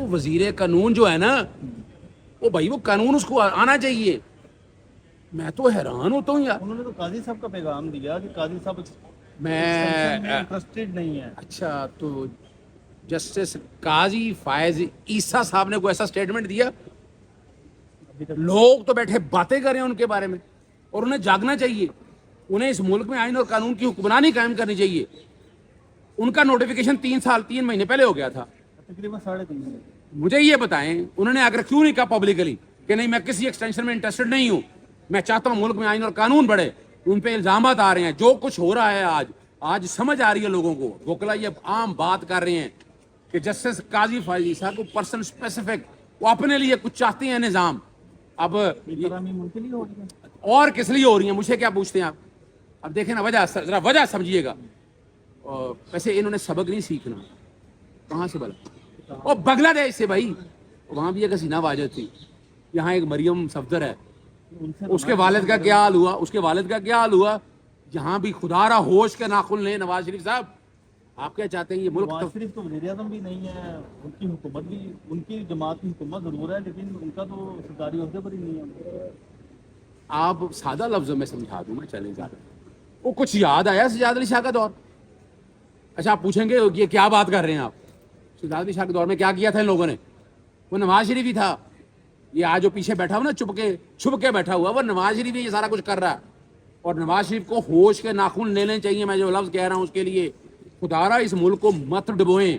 وہ وزیر قانون جو ہے نا وہ بھائی وہ قانون اس کو آنا چاہیے. میں تو حیران ہوتا ہوں یار. انہوں نے تو قاضی صاحب کا پیغام دیا کہ قاضی صاحب میں انٹرسٹڈ نہیں ہے. اچھا تو جسٹس قاضی فائز عیسیٰ صاحب نے کوئی ایسا سٹیٹمنٹ دیا؟ لوگ تو بیٹھے باتیں کر رہے ہیں ان کے بارے میں, اور انہیں جاگنا چاہیے. انہیں اس ملک میں آئین اور قانون کی حکمرانی قائم کرنی چاہیے. ان کا نوٹیفیکیشن 3 مہینے پہلے ہو گیا تھا. تقریباً 3.5 مجھے یہ بتائیں انہوں نے آگر کیوں نہیں کہا پبلکلی کہ نہیں میں کسی ایکسٹینشن میں انٹرسٹڈ نہیں ہوں, میں چاہتا ہوں ملک میں آئین اور قانون بڑھے. ان پہ الزامات آ رہے ہیں, جو کچھ ہو رہا ہے آج سمجھ آ رہی ہے لوگوں کو. وکلا یہ عام بات کر رہے ہیں کہ جسٹس قاضی فائز عیسیٰ کو پرسن اسپیسیفک وہ اپنے لیے کچھ چاہتے ہیں نظام. اب اور کس لیے ہو رہی ہیں مجھے کیا پوچھتے ہیں آپ؟ اب دیکھیں نا وجہ, ذرا وجہ سمجھیے گا. ویسے انہوں نے سبق نہیں سیکھنا, کہاں سے بلا اور بنگلہ دیش سے بھائی. وہاں بھی ایک حسینہ واجد تھی, یہاں ایک مریم صفدر ہے, اس کے والد کا کیا حال ہوا, اس کے والد کا کیا حال ہوا. یہاں بھی خدا را ہوش کے ناخن لیں نواز شریف صاحب. آپ کیا چاہتے ہیں یہ ملک نواز شریف تو وزیر اعظم بھی نہیں ہے, ان کی حکومت بھی, ان کی جماعت کی حکومت ضرور ہے لیکن ان کا تو سرکاری عہدے پر ہی نہیں ہے. آپ سادہ لفظوں میں سمجھا دوں میں, چلیں زیادہ وہ کچھ یاد آیا سجاد علی شاہ کا دور. اچھا آپ پوچھیں گے یہ کیا بات کر رہے ہیں آپ, سجاد علی شاہ کے دور میں کیا کیا تھا ان لوگوں نے؟ وہ نواز شریف ہی تھا. یہ آج جو پیچھے بیٹھا ہوا نا چھپ کے بیٹھا ہوا, وہ نواز شریف ہی یہ سارا کچھ کر رہا ہے. اور نواز شریف کو ہوش کے ناخن لینے چاہیے. میں جو لفظ کہہ رہا ہوں اس کے لیے خدا را اس ملک کو مت ڈبوئیں.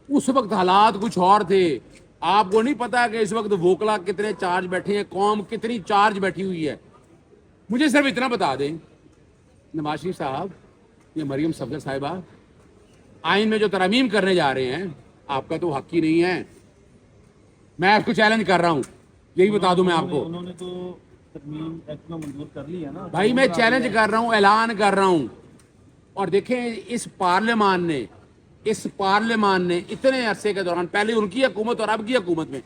اس وقت حالات کچھ اور تھے. آپ کو نہیں پتا کہ اس وقت وکلا کتنے چارج بیٹھے ہیں, قوم کتنی چارج بیٹھی ہوئی ہے. مجھے صرف اتنا بتا دیں نواز شریف صاحب, یہ مریم صفدر صاحبہ آئین میں جو ترامیم کرنے جا رہے ہیں, آپ کا تو حق ہی نہیں ہے. میں اس کو چیلنج کر رہا ہوں, یہی بتا دوں میں آپ کو. انہوں نے تو ترمیم ایکٹ میں منظور کر لی ہے نا بھائی میں چیلنج کر رہا ہوں, اعلان کر رہا ہوں. اور دیکھیں اس پارلیمان نے اتنے عرصے کے دوران, پہلے ان کی حکومت اور اب کی حکومت میں,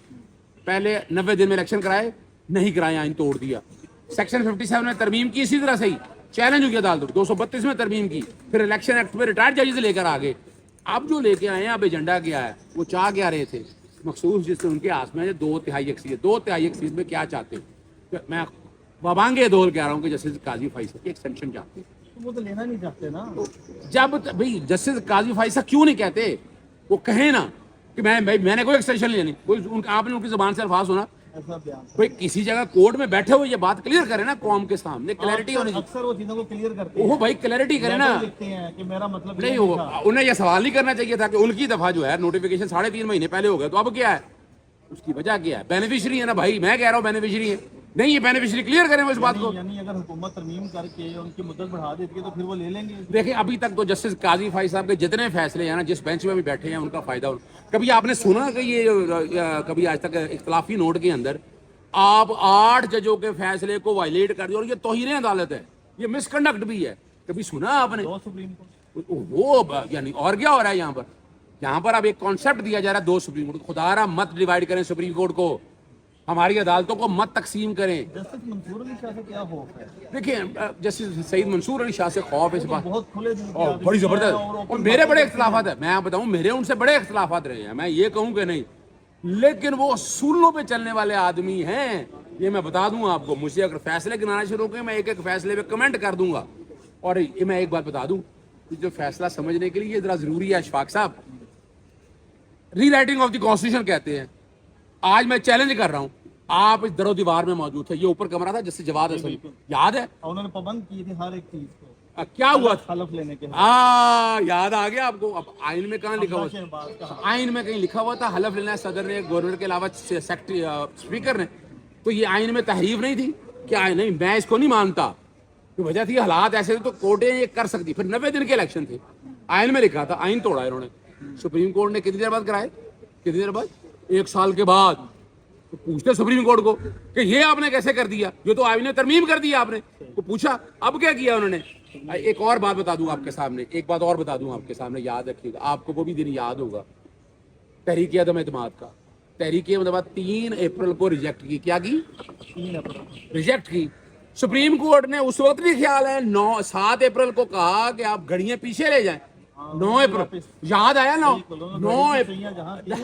پہلے 90 دن میں الیکشن کرائے, نہیں کرائے, آئین توڑ دیا. سیکشن 57 میں ترمیم کی اسی طرح سے ہی, چیلنج ہو گیا عدالت. 232 میں ترمیم کی, پھر الیکشن ایکٹ میں ریٹائرڈ ججز لے کر آگے. اب جو لے کے آئے ہیں اب ایجنڈا کیا ہے, وہ چاہ کیا رہے تھے مخصوص جس سے ان کے آس میں 2/3 اکثریت. 2/3 اکثریت میں کیا چاہتے ہیں؟ میں وابانگے دول کہہ رہا ہوں کہ جسٹس قاضی فائز کی ایکسٹینشن چاہتے ہیں. وہ تو لینا نہیں چاہتے نا. جب بھائی جسٹس قاضی فائز کیوں نہیں کہتے, وہ کہیں نا کہ میں نے کوئی ایکسٹینشن لینی. آپ نے ان کی زبان سے الفاظ سنا کوئی کسی جگہ کورٹ میں بیٹھے ہوئے یہ بات کلیئر کرے نا قوم کے سامنے, کلیئرٹی ہونی چاہیے. اکثر وہ چیزوں کو کلیئر کرتے ہیں. وہ بھائی کلیئرٹی کرے نا, لکھتے ہیں کہ میرا مطلب نہیں ہو. انہیں یہ سوال نہیں کرنا چاہیے تھا کہ ان کی دفعہ جو ہے نوٹیفیکیشن 3.5 مہینے پہلے ہو گیا, تو اب کیا ہے, اس کی وجہ کیا ہے؟ بینیفیشری ہے نا بھائی, میں کہہ رہا ہوں بینیفیشری ہے. نہیں یہ بینیفیشری کلیئر کریں وہ اس بات کو. یعنی اگر حکومت ترمیم کر کے ان کی مدت بڑھا دیتی ہے تو پھر وہ لے لیں گے. دیکھیں ابھی تک تو جسٹس قاضی فائز صاحب کے جتنے فیصلے ہیں نا, جس بینچ میں بھی بیٹھے ہیں ان کا فائدہ. کبھی آپ نے سنا کہ یہ کبھی آج تک اختلافی نوٹ کے اندر آپ 8 ججوں کے فیصلے کو وائلیٹ کر دیا اور یہ توہین عدالت ہے, یہ مس کنڈکٹ بھی ہے, کبھی سنا آپ نے؟ وہ یعنی اور کیا ہو رہا ہے یہاں پر اب ایک کانسیپٹ دیا جا رہا ہے 2 سپریم کورٹ. خدا را مت ڈیوائیڈ کریں سپریم کورٹ کو, ہماری عدالتوں کو مت تقسیم کریں. جسٹس منصور علی شاہ سے کیا خوف ہے؟ دیکھیں جسٹس سعید منصور علی شاہ سے خوف اس بات بہت کھلے دل کے اور آدمی بڑی ہیں زبردست, اور میرے بڑے اختلافات ہیں. میں آپ بتاؤں میرے ان سے بڑے اختلافات رہے ہیں, میں یہ کہوں کہ نہیں, لیکن وہ اصولوں پہ چلنے والے آدمی ہیں. یہ میں بتا دوں آپ کو, مجھے اگر فیصلے گنانا شروع کریں میں ایک ایک فیصلے پہ کمنٹ کر دوں گا. اور یہ میں ایک بات بتا دوں, جو فیصلہ سمجھنے کے لیے یہ ذرا ضروری ہے اشفاق صاحب, ری رائٹنگ آف دی کانسٹیٹیوشن کہتے ہیں. آج میں چیلنج کر رہا ہوں, آپ اس در و دیوار میں موجود تھے, یہ اوپر کمرہ تھا جس سے جواد حسن یاد ہے, انہوں نے پابند کی تھی ہر ایک چیز کو. کیا ہوا تھا حلف لینے کے یاد آ گیا آپ کو. اب آئین میں کہاں لکھا ہوا تھا؟ آئین میں کہیں لکھا ہوا تھا حلف لینا ہے صدر نے, گورنر کے علاوہ اسپیکر نے. تو یہ آئین میں تحریف نہیں تھی کہ نہیں میں اس کو نہیں مانتا, وجہ تھی حالات ایسے تھے تو کورٹیں یہ کر سکتی. پھر 90 دن کے الیکشن تھے, آئین میں لکھا تھا, آئین توڑا انہوں نے. سپریم کورٹ نے کتنی دیر بعد کرائے, کتنی دیر بعد, 1 سال کے بعد. تو پوچھتے سپریم کورٹ کو کہ یہ آپ نے کیسے کر دیا, یہ تو آئین نے ترمیم کر دیا آپ نے. تو پوچھا اب کیا کیا انہوں نے. ایک اور بات بتا دوں آپ کے سامنے, ایک بات اور بتا دوں آپ کے سامنے, یاد رکھیے گا, آپ کو وہ بھی دن یاد ہوگا. تحریک عدم اعتماد کا, تحریک اعتماد 3 اپریل کو ریجیکٹ کی. کیا کی؟ ریجیکٹ کی. سپریم کورٹ نے اس وقت بھی خیال ہے 7 اپریل کو کہا کہ آپ گھڑیاں پیچھے لے جائیں. 9 اپریل یاد آیا نا, 9 اپریل